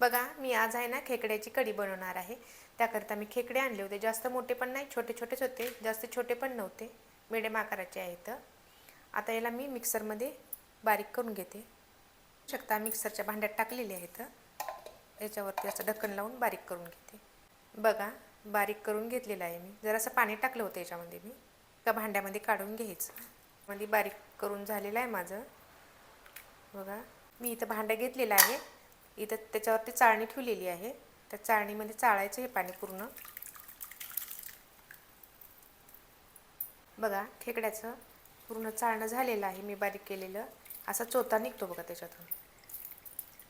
बघा, मी आज आहे ना खेकड्याची कढी बनवणार आहे. त्याकरता मी खेकडे आणले होते. जास्त मोठे पण नाही, छोटे छोटेच होते. जास्त छोटे पण नव्हते, मिडियम आकाराचे आहेत. आता याला मी मिक्सरमध्ये बारीक करून घेते. शकता मिक्सरच्या भांड्यात टाकलेले आहेत. याच्यावरती असं ढक्कन लावून बारीक करून घेते. बघा, बारीक करून घेतलेलं आहे मी. जरासं पाणी टाकलं होतं याच्यामध्ये मी. त्या भांड्यामध्ये काढून घ्यायचं. मध्ये बारीक करून झालेलं आहे माझं. बघा, मी इथं भांडं घेतलेलं आहे. इथं त्याच्यावरती चाळणी ठेवलेली आहे. त्या चाळणीमध्ये चाळायचं हे पाणी पूर्ण. बघा, खेकड्याचं पूर्ण चाळणं झालेलं आहे. मी बारीक केलेलं असा चोथा निघतो बघा त्याच्यातून.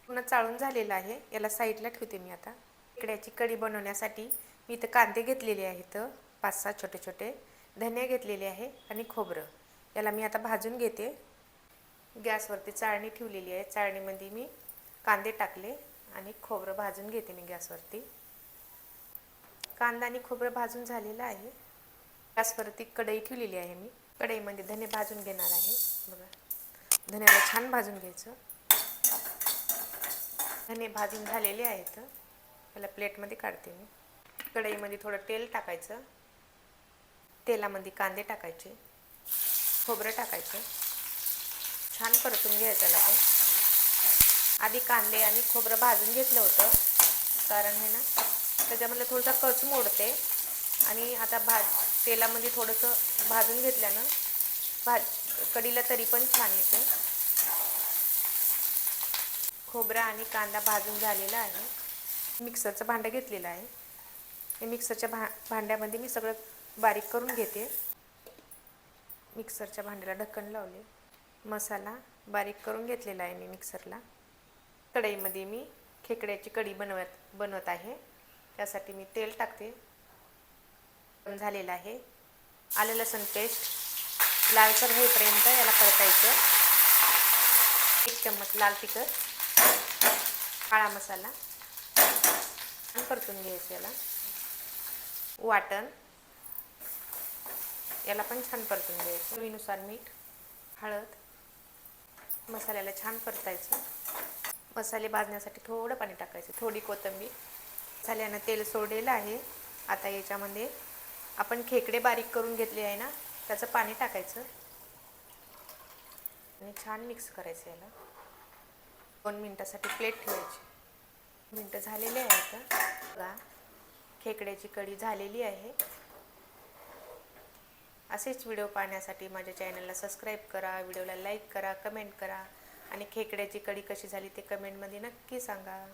पूर्ण चाळून झालेलं आहे. याला साईडला ठेवते मी आता. खेकड्याची कढी बनवण्यासाठी मी इथं कांदे घेतलेले आहेत 5-6 छोटे छोटे, धने घेतलेले आहे आणि खोबरं. याला मी आता भाजून घेते. गॅसवरती चाळणी ठेवलेली आहे. चाळणीमध्ये मी कांदे टाकले आणि खोबरं भाजून घेते मी गॅसवरती. कांदा आणि खोबरं भाजून झालेलं आहे. गॅसवरती कढई ठेवलेली आहे मी. कढईमध्ये धने भाजून घेणार आहे. बघा, धन्याला छान भाजून घ्यायचं. धने भाजून झालेले आहेत. याला प्लेटमध्ये काढते मी. कढईमध्ये थोडं तेल टाकायचं. तेलामध्ये कांदे टाकायचे, खोबरं टाकायचं, छान परतून घ्यायचं त्याला. पण आधी कांदे आणि खोबरं भाजून घेतलं होतं, कारण हे ना त्याच्यामधलं थोडंसं कच मोडते. आणि आता तेलामध्ये थोडंसं भाजून घेतल्यानं कढीला तरी पण छान येते. खोबरा आणि कांदा भाजून झालेला आहे. मिक्सरचं भांडं घेतलेलं आहे. हे मिक्सरच्या भांड्यामध्ये मी सगळं बारीक करून घेते. मिक्सरच्या भांड्याला ढक्कन लावले. मसाला बारीक करून घेतलेला आहे मी मिक्सरला. कढईमध्ये मी खेकड्याची कढी बनवत आहे. त्यासाठी मी तेल टाकते. झालेलं आहे. आलं लसूण पेस्ट लालसर होईपर्यंत याला परतायचं. 1 चम्मच लाल तिखट, काळा मसाला आणि परतून घ्यायचं याला. वाटण याला पण छान परतून घ्यायचं. चवीनुसार मीठ, हळद. मसाल्याला छान परतायचं. मसाले भाजण्यासाठी थोडं पाणी टाकायचं, थोडी कोथिंबीर. मसाल्यानं तेल सोडलेलं आहे. आता याच्यामध्ये आपण खेकडे बारीक करून घेतले आहे ना, त्याचं पाणी टाकायचं आणि छान मिक्स करायचं याला. 2 मिनिटासाठी प्लेट ठेवायची. मिनटं झालेले आहेत. बघा, खेकड्याची कढी झालेली आहे. असेच व्हिडिओ पाहण्यासाठी माझ्या चॅनलला सबस्क्राईब करा, व्हिडिओला लाईक करा, कमेंट करा आणि खेकड्याची कढी कशी झाली ते कमेंटमध्ये नक्की सांगा.